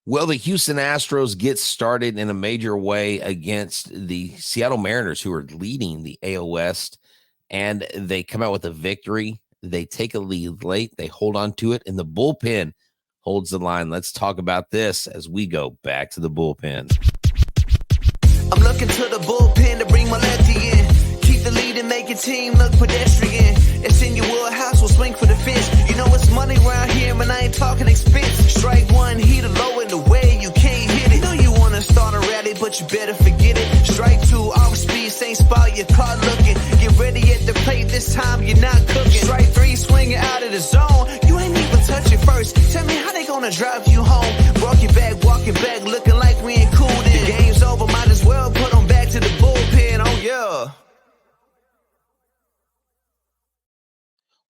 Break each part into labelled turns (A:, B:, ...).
A: Well, the Houston Astros get started in a major way against the Seattle Mariners, who are leading the AL West, and they come out with a victory. They take a lead late. They hold on to it, and the bullpen holds the line. Let's talk about this as we go back to the bullpen.
B: I'm looking to the bullpen to bring my lefty in. Keep the lead and make your team look pedestrian. It's in your wheelhouse, we'll swing for the fence. You know it's money around here, man, I ain't talking expense. Strike one, heat low in the way, you can't hit it. You know you want to start a rally, but you better forget it. Strike two, off speed, same spot, your car looking. Get ready at the plate, this time you're not cooking. Strike three, swinging out of the zone. You ain't even touch it first. Tell me how they gonna drive you home. Walking back, looking like we ain't cool then. The game's over, might as well put them back to the bullpen, oh yeah.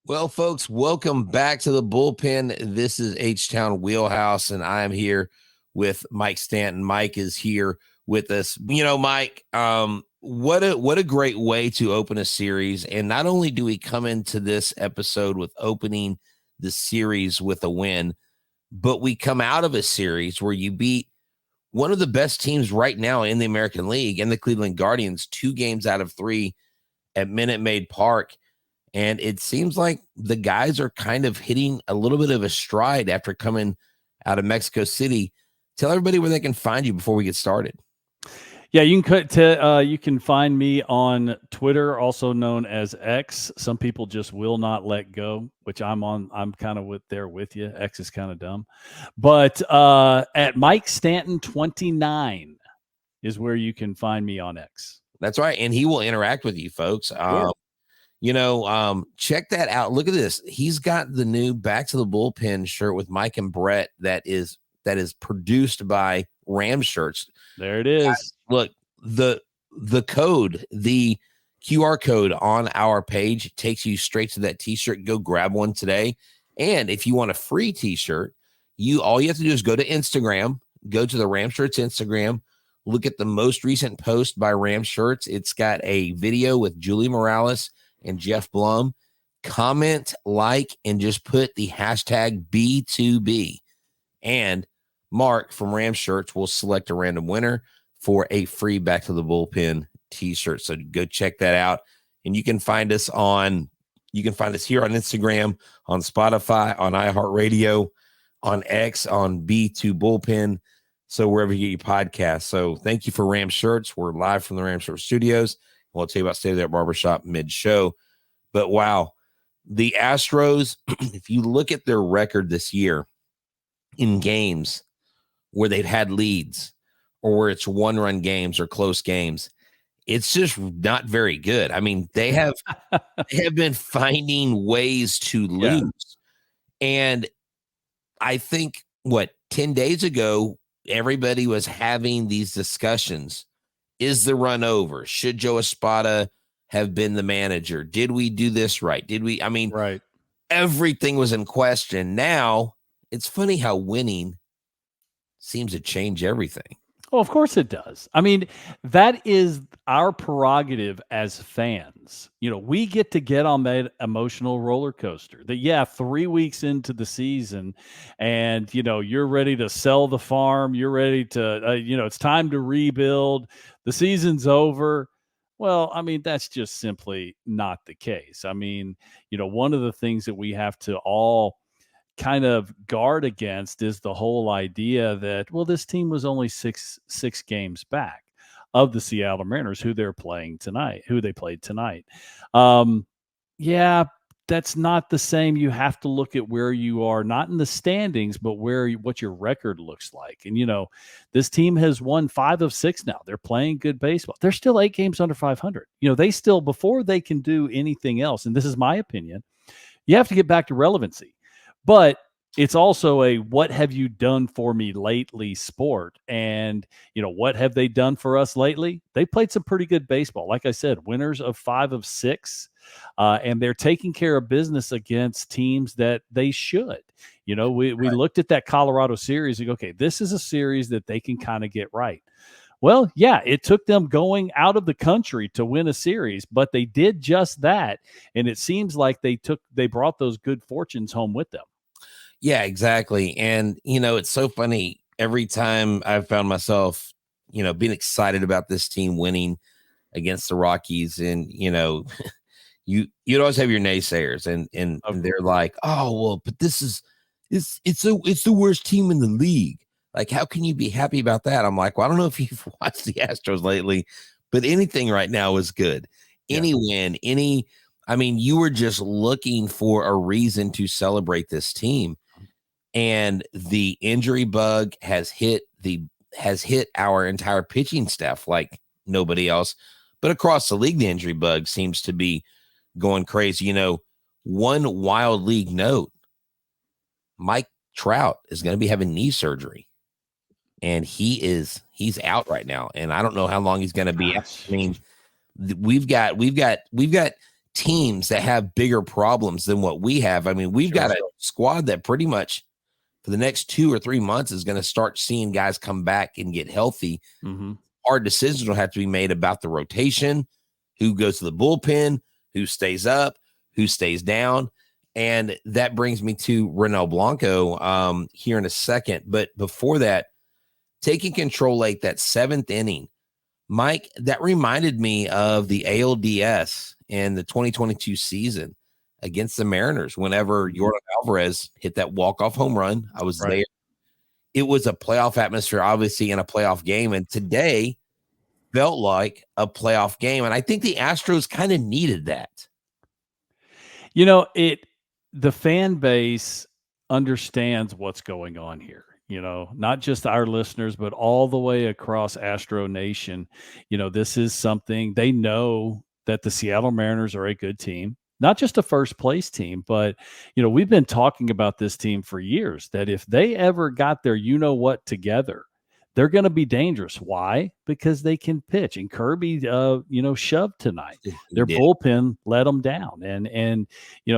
A: Well, folks, welcome back to the bullpen. This is Htown Wheelhouse, and I am here with Mike Stanton. Mike is here with us. You know, Mike, what a great way to open a series. And not only do we come into this episode with opening the series with a win, but we come out of a series where you beat one of the best teams right now in the American League and the Cleveland Guardians 2 games out of 3 at Minute Maid Park. And it seems like the guys are kind of hitting a little bit of a stride after coming out of Mexico City. Tell everybody where they can find you before we get started.
C: Yeah, you can find me on Twitter, also known as X. Some people just will not let go, which I'm on. I'm kind of there with you. X is kind of dumb, but at Mike Stanton 29 is where you can find me on X.
A: That's right, and he will interact with you, folks.
C: Sure.
A: Check that out. Look at this. He's got the new Back to the Bullpen shirt with Mike and Brett that is produced by Ram Shirts.
C: There it is.
A: Look, the code, the QR code on our page takes you straight to that t-shirt. Go grab one today. And if you want a free t-shirt, all you have to do is go to Instagram, go to the Ram Shirts Instagram, look at the most recent post by Ram Shirts. It's got a video with Julie Morales and Jeff Blum. Comment, like, and just put the hashtag B2B. And Mark from Ram Shirts will select a random winner for a free Back to the Bullpen t-shirt. So go check that out. And you can find us here on Instagram, on Spotify, on iHeartRadio, on X, on B2 Bullpen. So wherever you get your podcasts. So thank you for Ram Shirts. We're live from the Ram Shirts studios. We'll tell you about Stay There Barbershop mid-show. But wow, the Astros, if you look at their record this year in games where they've had leads or where it's one-run games or close games, it's just not very good. I mean, they have been finding ways to lose. Yeah. And I think, 10 days ago, everybody was having these discussions. Is the run over? Should Joe Espada have been the manager? Did we do this right? Right. Everything was in question. Now, it's funny how winning seems to change everything.
C: Oh, of course it does. I mean, that is our prerogative as fans. You know, we get on that emotional roller coaster that, 3 weeks into the season and, you're ready to sell the farm. You're ready to, it's time to rebuild. The season's over. Well, I mean, that's just simply not the case. I mean, one of the things that we have to all kind of guard against is the whole idea that, well, this team was only six games back of the Seattle Mariners, who they played tonight. That's not the same. You have to look at where you are, not in the standings, but what your record looks like. And, this team has won 5 of 6 now. They're playing good baseball. They're still 8 games under 500. They still, before they can do anything else, and this is my opinion, you have to get back to relevancy. But it's also a what have you done for me lately sport. And, what have they done for us lately? They played some pretty good baseball. Like I said, winners of 5 of 6. And they're taking care of business against teams that they should. We looked at that Colorado series and go, okay, this is a series that they can kind of get right. Well, yeah, it took them going out of the country to win a series, but they did just that. And it seems like they brought those good fortunes home with them.
A: Yeah, exactly. And, it's so funny. every time I've found myself, being excited about this team winning against the Rockies, and you'd always have your naysayers, and they're like, oh well, but it's the worst team in the league. Like, how can you be happy about that? I'm like, well, I don't know if you've watched the Astros lately, but anything right now is good. Any win, you were just looking for a reason to celebrate this team. And the injury bug has hit our entire pitching staff like nobody else. But across the league, the injury bug seems to be going crazy. One wild league note, Mike Trout is going to be having knee surgery, and he's out right now. And I don't know how long he's going to be out. I mean, we've got teams that have bigger problems than what we have. I mean, we've got a squad that pretty much for the next 2 or 3 months is going to start seeing guys come back and get healthy.
C: Mm-hmm.
A: Hard decisions will have to be made about the rotation, who goes to the bullpen, who stays up, who stays down. And that brings me to Ronel Blanco here in a second. But before that, taking control late, that 7th inning, Mike, that reminded me of the ALDS in the 2022 season against the Mariners. Whenever Yordan Alvarez hit that walk-off home run, I was there. It was a playoff atmosphere, obviously, in a playoff game. And today felt like a playoff game. And I think the Astros kind of needed that.
C: The fan base understands what's going on here. Not just our listeners, but all the way across Astro Nation. This is something they know, that the Seattle Mariners are a good team, not just a first place team, but, we've been talking about this team for years, that if they ever got their, together, they're going to be dangerous. Why? Because they can pitch. And Kirby, shoved tonight. Their bullpen let them down. And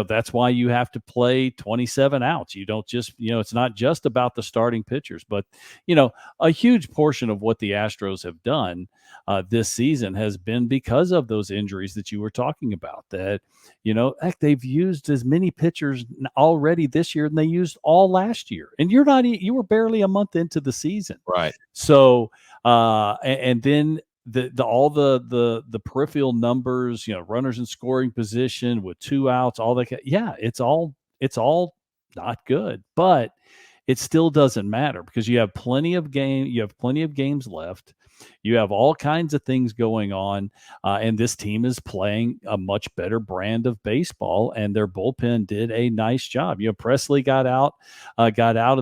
C: that's why you have to play 27 outs. You don't just, it's not just about the starting pitchers, but, a huge portion of what the Astros have done this season has been because of those injuries that you were talking about, that, heck, they've used as many pitchers already this year than they used all last year. And you were barely a month into the season.
A: Right.
C: So, and then all the peripheral numbers, runners in scoring position with 2 outs, all that. Yeah, it's all not good, but it still doesn't matter because you have plenty of games left. You have all kinds of things going on, and this team is playing a much better brand of baseball, and their bullpen did a nice job. Presley got out of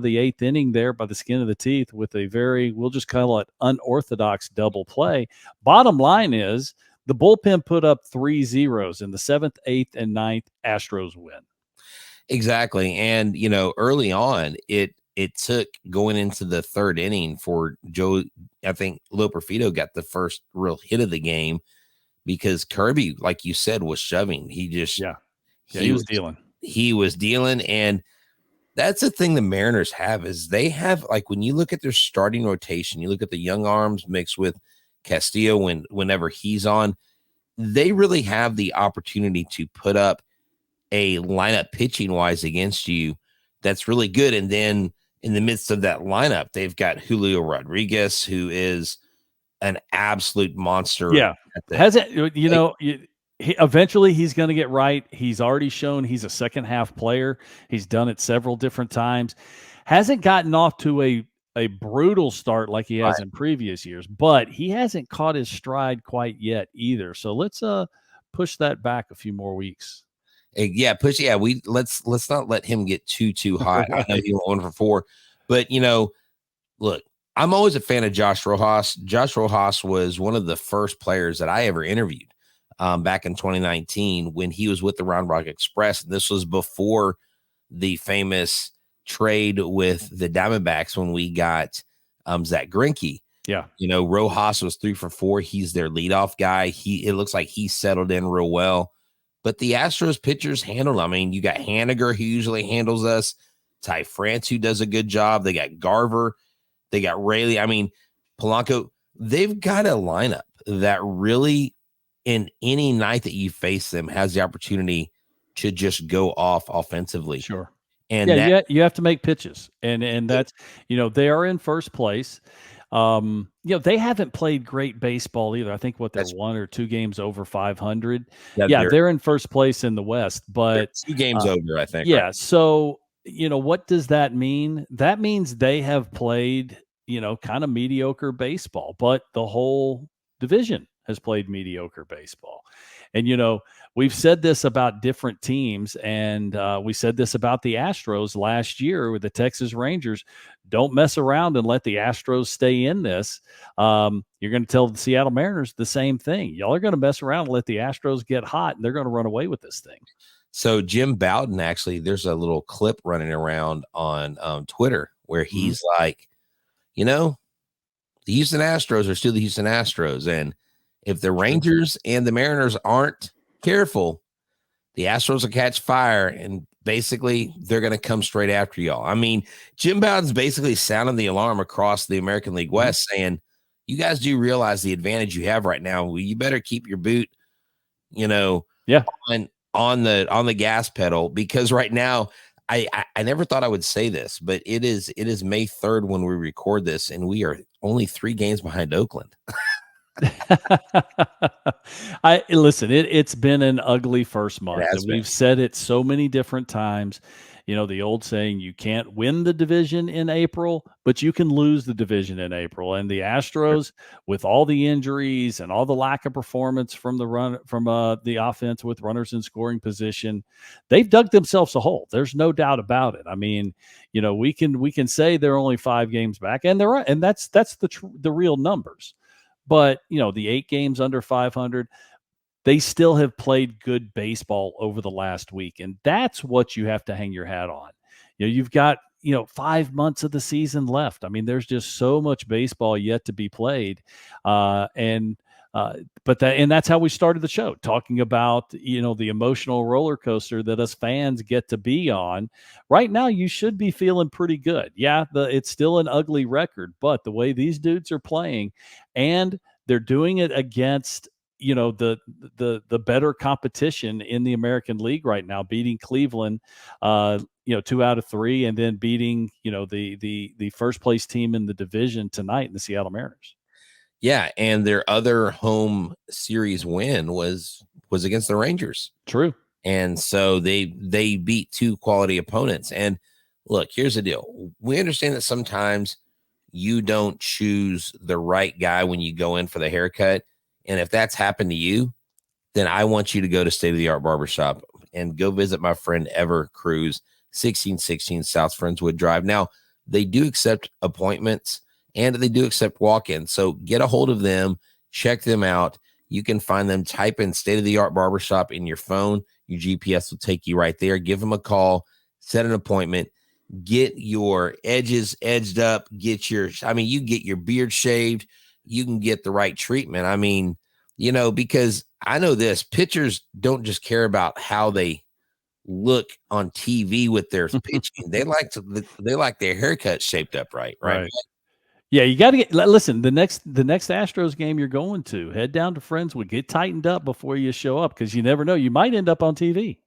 C: the 8th inning there by the skin of the teeth with a very, we'll just call it unorthodox double play. Bottom line is the bullpen put up 3 zeros in the 7th, 8th, and 9th. Astros win.
A: Exactly. And, early on, it took going into the 3rd inning for Joe. I think Loperfido got the first real hit of the game because Kirby, like you said, was shoving. He was dealing. He was dealing. And that's the thing the Mariners have is they have, like, when you look at their starting rotation, you look at the young arms mixed with Castillo whenever he's on, they really have the opportunity to put up a lineup pitching wise against you that's really good. And then in the midst of that lineup, they've got Julio Rodriguez, who is an absolute monster.
C: Yeah. Eventually he's going to get right. He's already shown he's a second half player. He's done it several different times. Hasn't gotten off to a brutal start like he has in previous years, but he hasn't caught his stride quite yet either. So let's push that back a few more weeks.
A: Yeah, let's not let him get too high. I know he went 1 for 4, but look, I'm always a fan of Josh Rojas. Josh Rojas was one of the first players that I ever interviewed back in 2019 when he was with the Round Rock Express. This was before the famous trade with the Diamondbacks when we got Zach Greinke.
C: Yeah,
A: Rojas was 3 for 4. He's their leadoff guy. It looks like he settled in real well. But the Astros pitchers handled. I mean, you got Haniger, who usually handles us. Ty France, who does a good job. They got Garver. They got Rayleigh. I mean, Polanco. They've got a lineup that really, in any night that you face them, has the opportunity to just go off offensively.
C: Sure.
A: And
C: you have to make pitches, and that's they are in first place. They haven't played great baseball either. I think they're 1 or 2 games over 500. Yeah, they're in first place in the West, but
A: 2 games over, I think.
C: Yeah,
A: right?
C: so what does that mean? That means they have played kind of mediocre baseball, but the whole division has played mediocre baseball. And we've said this about different teams, and we said this about the Astros last year with the Texas Rangers. Don't mess around and let the Astros stay in this. You're going to tell the Seattle Mariners the same thing. Y'all are going to mess around and let the Astros get hot, and they're going to run away with this thing.
A: So Jim Bowden, actually, there's a little clip running around on Twitter where he's like, the Houston Astros are still the Houston Astros, and if the Rangers and the Mariners aren't careful, the Astros will catch fire, and basically they're going to come straight after y'all. I mean, Jim Bowden's basically sounding the alarm across the American League West, saying, you guys do realize the advantage you have right now. Well, you better keep your boot, on the gas pedal, because right now, I never thought I would say this, but it is May 3rd when we record this, and we are only 3 games behind Oakland.
C: Listen, it's been an ugly first month, and we've said it so many different times. The old saying, you can't win the division in April, but you can lose the division in April. And the Astros, with all the injuries and all the lack of performance from the offense with runners in scoring position, they've dug themselves a hole. There's no doubt about it. I mean, we can say they're only 5 games back, and that's the real numbers. But, the 8 games under 500, they still have played good baseball over the last week. And that's what you have to hang your hat on. You've got, 5 months of the season left. I mean, there's just so much baseball yet to be played. But that's how we started the show, talking about, the emotional roller coaster that us fans get to be on. Right now, you should be feeling pretty good. Yeah, it's still an ugly record, but the way these dudes are playing, and they're doing it against, the better competition in the American League right now, beating Cleveland, 2 out of 3, and then beating, the first place team in the division tonight in the Seattle Mariners.
A: Yeah, and their other home series win was against the Rangers.
C: True.
A: And so they beat 2 quality opponents. And look, here's the deal. We understand that sometimes you don't choose the right guy when you go in for the haircut. And if that's happened to you, then I want you to go to State of the Art Barbershop and go visit my friend Ever Cruz, 1616 South Friendswood Drive. Now, they do accept appointments, and they do accept walk-ins. So get a hold of them, check them out. You can find them, type in State of the Art Barbershop in your phone. Your GPS will take you right there. Give them a call, set an appointment, get your edges edged up, you get your beard shaved. You can get the right treatment. I mean, because I know this, pitchers don't just care about how they look on TV with their pitching. They like their haircut shaped up right.
C: Yeah, you got to listen. The next Astros game you're going to, head down to Friendswood, get tightened up before you show up, because you never know. You might end up on TV.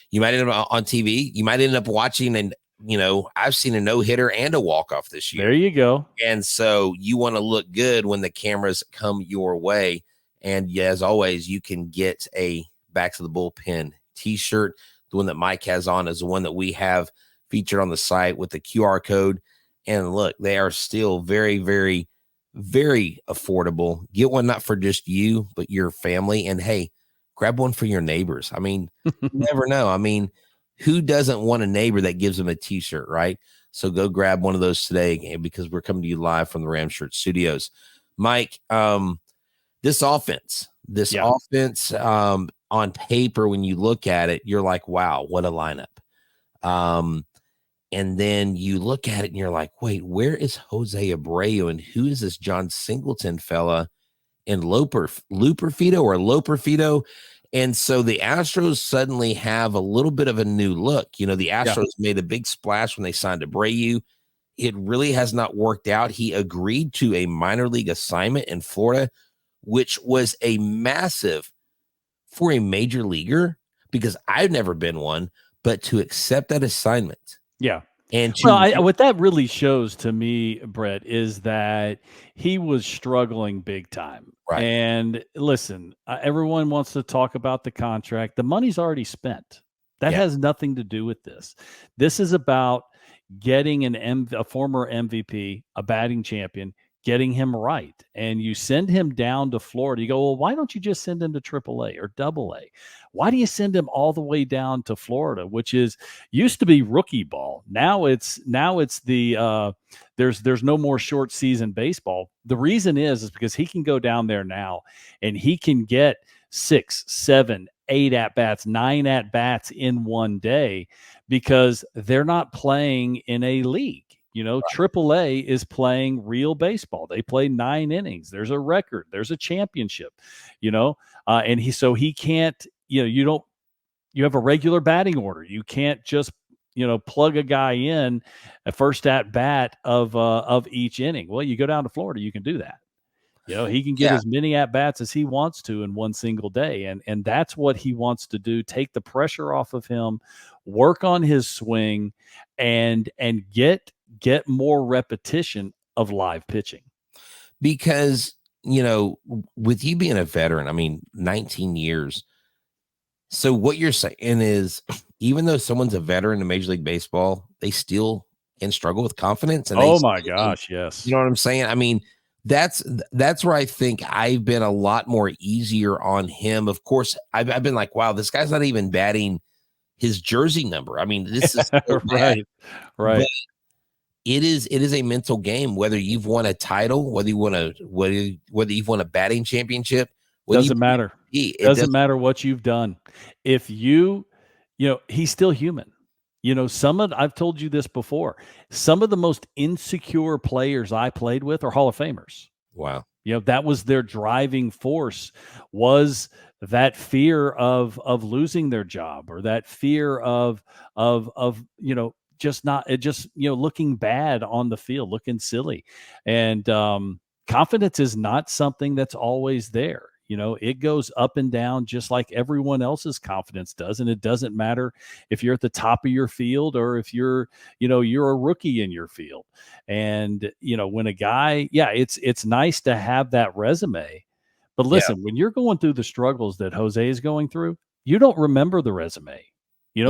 A: You might end up on TV. You might end up watching, and I've seen a no-hitter and a walk-off this year.
C: There you go.
A: And so you want to look good when the cameras come your way. And as always, you can get a Back to the Bullpen t-shirt. The one that Mike has on is the one that we have featured on the site with the QR code. And look, they are still very, very, very affordable. Get one not for just you, but your family. And hey, grab one for your neighbors. I mean, you never know. I mean, who doesn't want a neighbor that gives them a t-shirt, right? So go grab one of those today, because we're coming to you live from the Ram Shirt Studios. Mike, this offense, on paper, when you look at it, you're like, wow, what a lineup. And then you look at it and you're like, wait, where is Jose Abreu? And who is this John Singleton fella in Loperfido? And so the Astros suddenly have a little bit of a new look. The Astros made a big splash when they signed Abreu. It really has not worked out. He agreed to a minor league assignment in Florida, which was a massive for a major leaguer, because I've never been one, but to accept that assignment.
C: Yeah.
A: And
C: Well, what that really shows to me, Brett, is that he was struggling big time.
A: right.
C: And listen, everyone wants to talk about the contract. The money's already spent. That
A: Yeah.
C: has nothing to do with this. This is about getting a former MVP, a batting champion, getting him right. And you send him down to Florida. You go, well, why don't you just send him to AAA or AA? Why do you send him all the way down to Florida, which is used to be rookie ball? Now it's the there's no more short season baseball. The reason is because he can go down there now and he can get 6, 7, 8 at bats, 9 at bats in one day because they're not playing in a league. AAA is playing real baseball. They play 9 innings. There's a record. There's a championship. And he can't. You have a regular batting order. You can't just plug a guy in a first at bat of each inning. Well, you go down to Florida, you can do that. He can get as many at bats as he wants to in one single day. And that's what he wants to do. Take the pressure off of him, work on his swing and get more repetition of live pitching.
A: Because, with you being a veteran, 19 years. So what you're saying is even though someone's a veteran in Major League Baseball, they still can struggle with confidence. And
C: oh my gosh. Yes.
A: You know what I'm saying? That's where I think I've been a lot more easier on him. Of course, I've been like, wow, this guy's not even batting his jersey number. This is so
C: right. But
A: it is a mental game. Whether you've won a title, whether you've won a batting championship,
C: doesn't matter. It doesn't matter what you've done. If he's still human. I've told you this before. Some of the most insecure players I played with are Hall of Famers.
A: Wow.
C: That was their driving force, was that fear of losing their job or that fear of looking bad on the field, looking silly. And confidence is not something that's always there. It goes up and down just like everyone else's confidence does. And it doesn't matter if you're at the top of your field or if you're a rookie in your field. And, when a guy, it's nice to have that resume. But listen, when you're going through the struggles that Jose is going through, you don't remember the resume.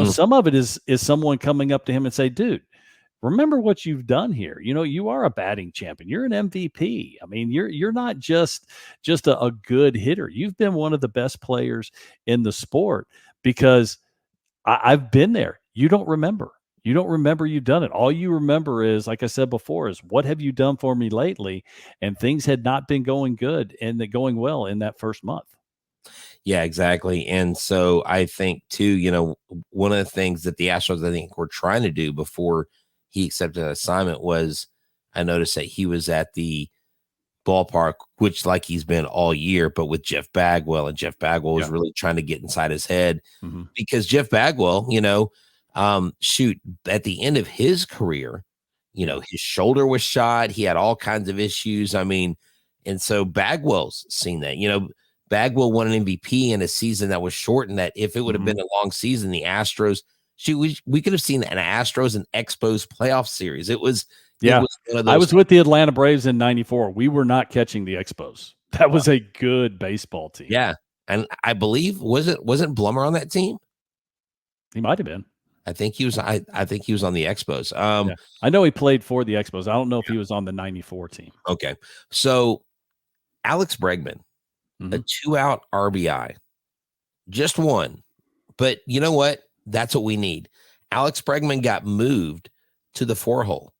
C: Some of it is someone coming up to him and say, dude, remember what you've done here. You are a batting champion. You're an MVP. You're not just a good hitter. You've been one of the best players in the sport because I've been there. You don't remember. You don't remember you've done it. All you remember is, like I said before, is what have you done for me lately? And things had not been going good and going well in that first month.
A: Yeah, exactly. And so I think too, one of the things that the Astros, I think, were trying to do before he accepted an assignment was, I noticed that he was at the ballpark, which like he's been all year, but with Jeff Bagwell, and Jeff Bagwell was really trying to get inside his head because Jeff Bagwell, at the end of his career, his shoulder was shot. He had all kinds of issues. And so Bagwell's seen that, Bagwell won an MVP in a season that was shortened, that if it would have been a long season, the Astros, we could have seen an Astros and Expos playoff series. It was one of those.
C: I was with the Atlanta Braves in '94. We were not catching the Expos. That was a good baseball team.
A: Yeah, and I believe wasn't Blummer on that team?
C: He might have been.
A: I think he was. I think he was on the Expos.
C: I know he played for the Expos. I don't know if he was on the '94 team.
A: Okay, so Alex Bregman, a 2-out RBI, just one, but you know what? That's what we need. Alex Bregman got moved to the 4-hole.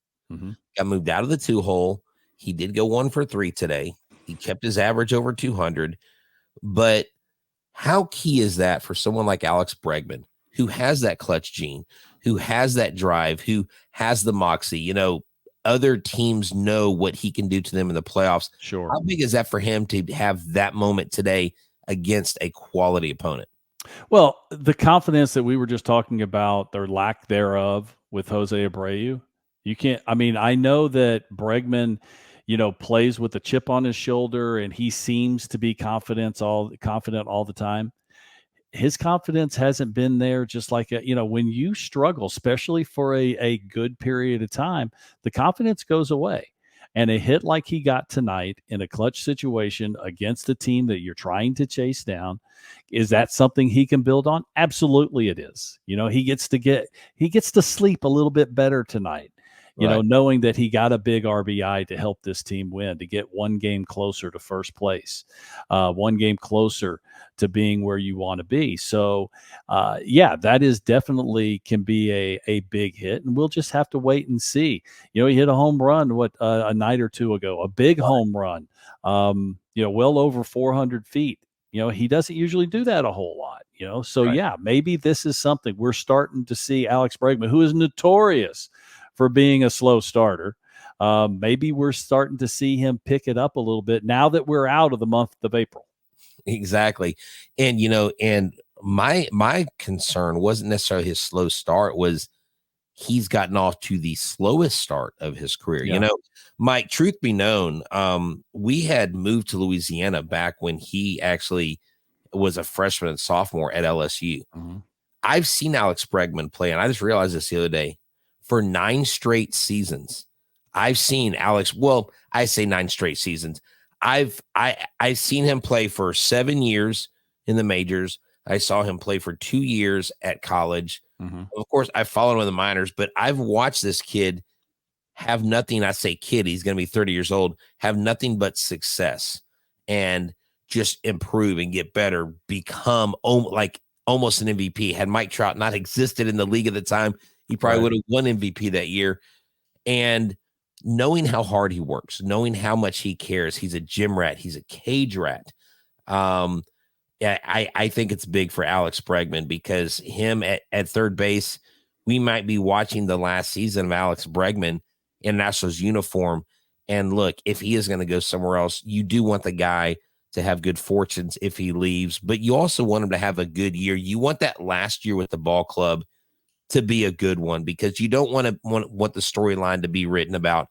A: Got moved out of the 2-hole. He did go 1 for 3 today. He kept his average over 200. But how key is that for someone like Alex Bregman, who has that clutch gene, who has that drive, who has the moxie? Other teams know what he can do to them in the playoffs.
C: Sure.
A: How big is that for him to have that moment today against a quality opponent?
C: Well, the confidence that we were just talking about, their lack thereof with Jose Abreu, you can't. I know that Bregman, plays with a chip on his shoulder, and he seems to be confident all the time. his confidence hasn't been there. Just like, when you struggle, especially for a good period of time, the confidence goes away. And a hit like he got tonight in a clutch situation against a team that you're trying to chase down, is that something he can build on? Absolutely it is. He gets to sleep a little bit better tonight, knowing that he got a big RBI to help this team win, to get one game closer to first place, one game closer to being where you want to be. So, that is definitely can be a big hit, and we'll just have to wait and see. He hit a home run, a night or two ago, a big home run, well over 400 feet. He doesn't usually do that a whole lot, so
A: Right.
C: maybe this is something we're starting to see. Alex Bregman, who is notorious for being a slow starter, maybe we're starting to see him pick it up a little bit now that we're out of the month of April.
A: Exactly. And, and my concern wasn't necessarily his slow start, was he's gotten off to the slowest start of his career.
C: Yeah.
A: Mike, truth be known, we had moved to Louisiana back when he actually was a freshman and sophomore at LSU.
C: Mm-hmm.
A: I've seen Alex Bregman play, and I just realized this the other day, for 9 straight seasons. I've seen Alex, well, I say 9 straight seasons. I've seen him play for 7 years in the majors. I saw him play for 2 years at college.
C: Mm-hmm.
A: Of course, I followed him in the minors, but I've watched this kid have nothing. I say kid, he's going to be 30 years old, have nothing but success and just improve and get better, become like almost an MVP. Had Mike Trout not existed in the league at the time, he probably would have won MVP that year. And knowing how hard he works, knowing how much he cares, he's a gym rat, he's a cage rat. I think it's big for Alex Bregman, because him at third base, we might be watching the last season of Alex Bregman in Astros uniform. And look, if he is going to go somewhere else, you do want the guy to have good fortunes if he leaves, but you also want him to have a good year. You want that last year with the ball club to be a good one, because you don't want the storyline to be written about,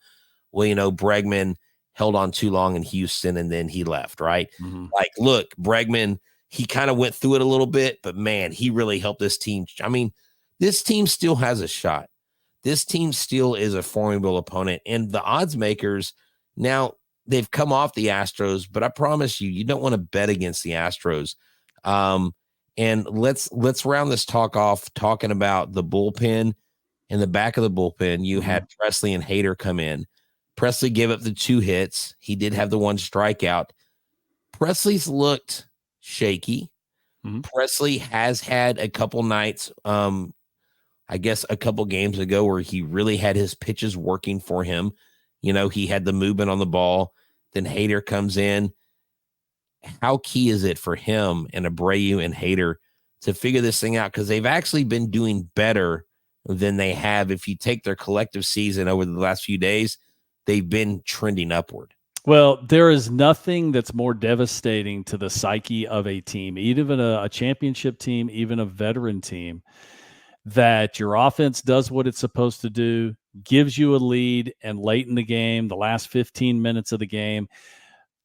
A: well, Bregman held on too long in Houston and then he left, right?
C: Mm-hmm.
A: Like, look, Bregman, he kind of went through it a little bit, but man, he really helped this team. I mean, this team still has a shot. This team still is a formidable opponent, and the odds makers now, they've come off the Astros, but I promise you don't want to bet against the Astros. And let's round this talk off talking about the bullpen. In the back of the bullpen, you had Presley and Htown come in. Presley gave up the 2 hits. He did have the 1 strikeout. Presley's looked shaky.
C: Mm-hmm.
A: Presley has had a couple nights, I guess a couple games ago, where he really had his pitches working for him. He had the movement on the ball. Then Htown comes in. How key is it for him and Abreu and Htown to figure this thing out? Because they've actually been doing better than they have. If you take their collective season over the last few days, they've been trending upward.
C: Well, there is nothing that's more devastating to the psyche of a team, even a championship team, even a veteran team, that your offense does what it's supposed to do, gives you a lead, and late in the game, the last 15 minutes of the game,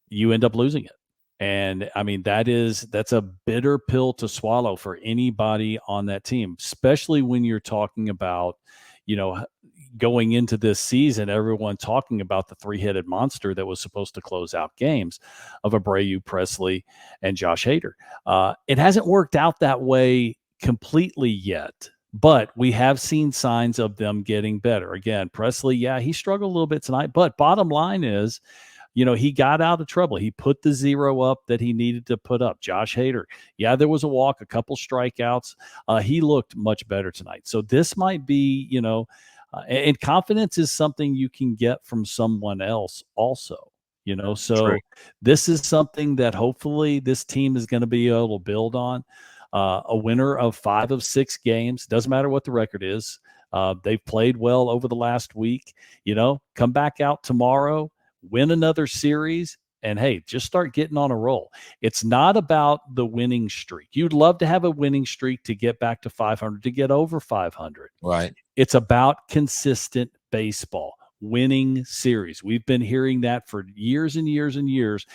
C: you end up losing it. And I mean, that's a bitter pill to swallow for anybody on that team, especially when you're talking about, going into this season, everyone talking about the 3-headed monster that was supposed to close out games of Abreu, Presley, and Josh Htown. It hasn't worked out that way completely yet, but we have seen signs of them getting better. Again, Presley, he struggled a little bit tonight, but bottom line is, he got out of trouble. He put the 0 up that he needed to put up. Josh Htown, there was a walk, a couple strikeouts. He looked much better tonight. So this might be, and confidence is something you can get from someone else also, so
A: True.
C: This is something that hopefully this team is going to be able to build on. A winner of 5 of 6 games, doesn't matter what the record is. They've played well over the last week, come back out tomorrow, win another series, and hey, just start getting on a roll. It's not about the winning streak. You'd love to have a winning streak to get back to 500, to get over 500.
A: Right.
C: It's about consistent baseball. winning series. We've been hearing that for years and years and years,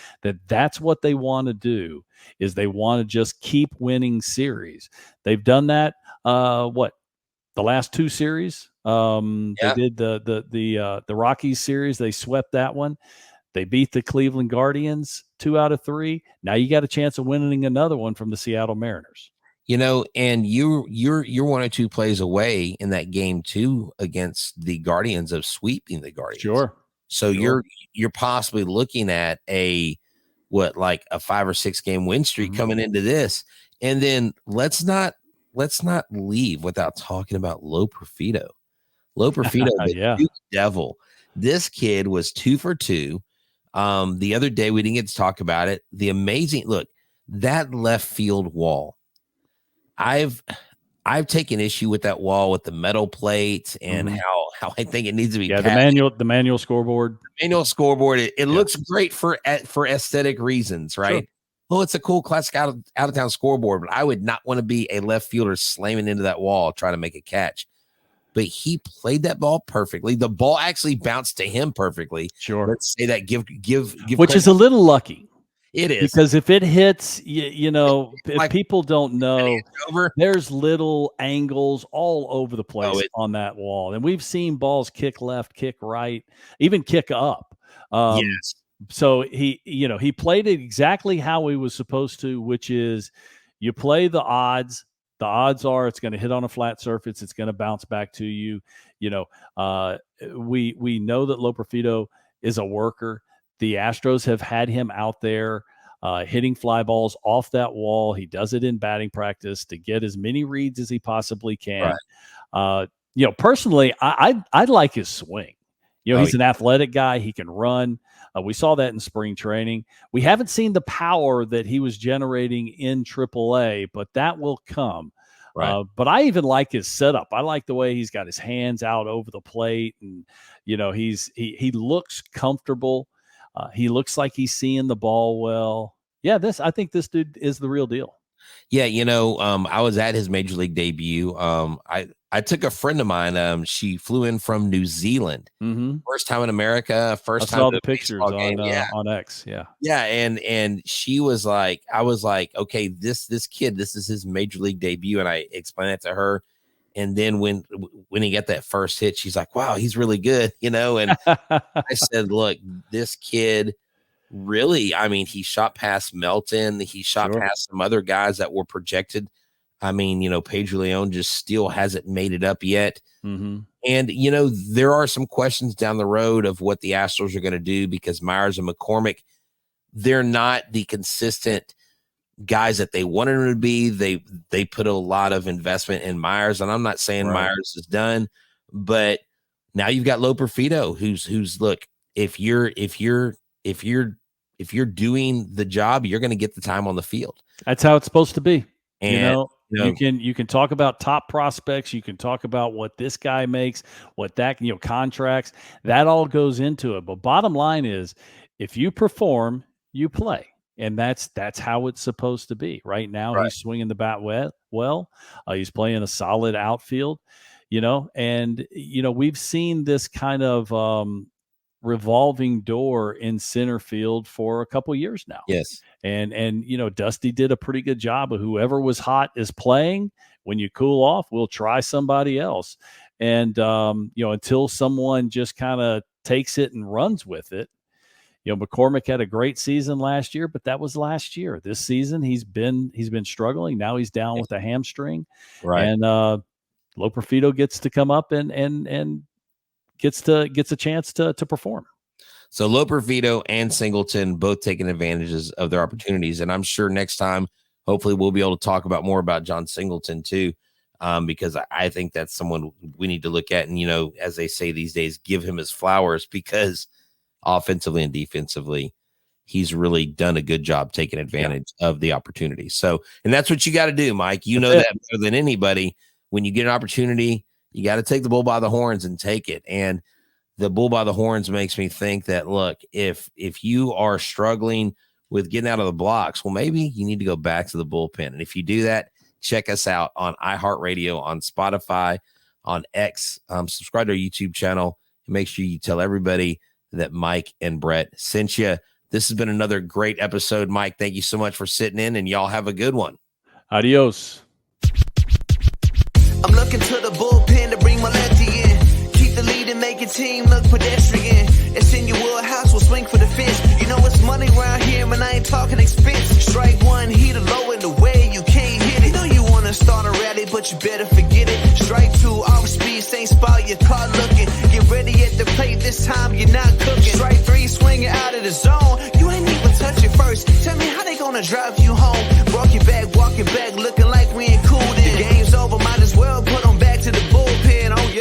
C: that's what they want to do, is they want to just keep winning series. They've done that. The last 2 series, they did the Rockies series. They swept that one. They beat the Cleveland Guardians 2 out of 3. Now you got a chance of winning another one from the Seattle Mariners.
A: And you're 1 or 2 plays away in that game 2 against the Guardians of sweeping the Guardians.
C: Sure.
A: So you're possibly looking at a 5 or 6 game win streak coming into this. And then let's not leave without talking about Loperfido. The devil. This kid was 2 for 2. The other day we didn't get to talk about it. The amazing look, that left field wall. I've taken issue with that wall with the metal plates and how I think it needs to be.
C: The manual scoreboard.
A: It looks great for aesthetic reasons, right? Sure. Well, it's a cool classic out of town scoreboard, but I would not want to be a left fielder slamming into that wall trying to make a catch. But he played that ball perfectly. The ball actually bounced to him perfectly.
C: Sure.
A: Let's say that give
C: which credit. Is a little lucky.
A: It is,
C: because if it hits, if people don't know, there's little angles all over the place on that wall. And we've seen balls kick left, kick right, even kick up.
A: Yes.
C: So he played it exactly how he was supposed to, which is you play the odds. The odds are it's going to hit on a flat surface. It's going to bounce back to you. We know that Loperfido is a worker. The Astros have had him out there hitting fly balls off that wall. He does it in batting practice to get as many reads as he possibly can. Right. Personally, I like his swing. He's an athletic guy. He can run. We saw that in spring training. We haven't seen the power that he was generating in AAA, but that will come. Right. But I even like his setup. I like the way he's got his hands out over the plate, and he looks comfortable. He looks like he's seeing the ball well. Yeah, I think this dude is the real deal.
A: Yeah, I was at his major league debut. I took a friend of mine. She flew in from New Zealand. First time in America. First time.
C: I saw the pictures on X. Yeah.
A: Yeah, and she was like, I was like, okay, this kid, this is his major league debut, and I explained that to her. And then when he got that first hit, she's like, wow, he's really good, And I said, look, this kid really, he shot past Melton. He shot past some other guys that were projected. Pedro Leon just still hasn't made it up yet. And, there are some questions down the road of what the Astros are going to do, because Myers and McCormick, they're not the consistent guys that they wanted him to be. They put a lot of investment in Myers, and I'm not saying Myers is done, but now you've got Loperfido, who's look, if you're doing the job, you're going to get the time on the field.
C: That's how it's supposed to be.
A: And
C: you can talk about top prospects. You can talk about what this guy makes, what that, contracts, that all goes into it. But bottom line is, if you perform, you play. And that's how it's supposed to be. Right now, he's swinging the bat well. He's playing a solid outfield, and, we've seen this kind of revolving door in center field for a couple years now.
A: Yes.
C: And Dusty did a pretty good job of whoever was hot is playing. When you cool off, we'll try somebody else. And, until someone just kind of takes it and runs with it. McCormick had a great season last year, but that was last year. This season, he's been struggling. Now he's down with a hamstring.
A: Right.
C: And Loperfido gets to come up and gets a chance to perform.
A: So Loperfido and Singleton both taking advantages of their opportunities. And I'm sure next time, hopefully we'll be able to talk about more about John Singleton too, because I think that's someone we need to look at. And, as they say these days, give him his flowers, because offensively and defensively, he's really done a good job taking advantage of the opportunity. So, and that's what you got to do, Mike. You know that better than anybody. When you get an opportunity, you got to take the bull by the horns and take it. And the bull by the horns makes me think that, look, if you are struggling with getting out of the blocks, well, maybe you need to go back to the bullpen. And if you do that, check us out on iHeartRadio, on Spotify, on X, subscribe to our YouTube channel, Make sure you tell everybody that Mike and Brett sent you. This has been another great episode. Mike, thank you so much for sitting in, and y'all have a good one.
C: Adios.
B: I'm looking to the bullpen to bring my lefty in. Keep the lead and make your team look pedestrian. It's in your wheelhouse, we'll swing for the fence. You know it's money around here, man, I ain't talking expense. Strike one, heat a low in the way, you can't hit it. You know you want to start a rally, but you better forget it. Strike two, off speed, same spot, your car looking. Get ready at the plate, this time you're not cooking. Strike three, swinging out of the zone. You ain't even touch it first. Tell me how they gonna drive you home. Walk your back, looking like we ain't cool then. The game's over, might as well put on back to the bullpen. Oh yeah.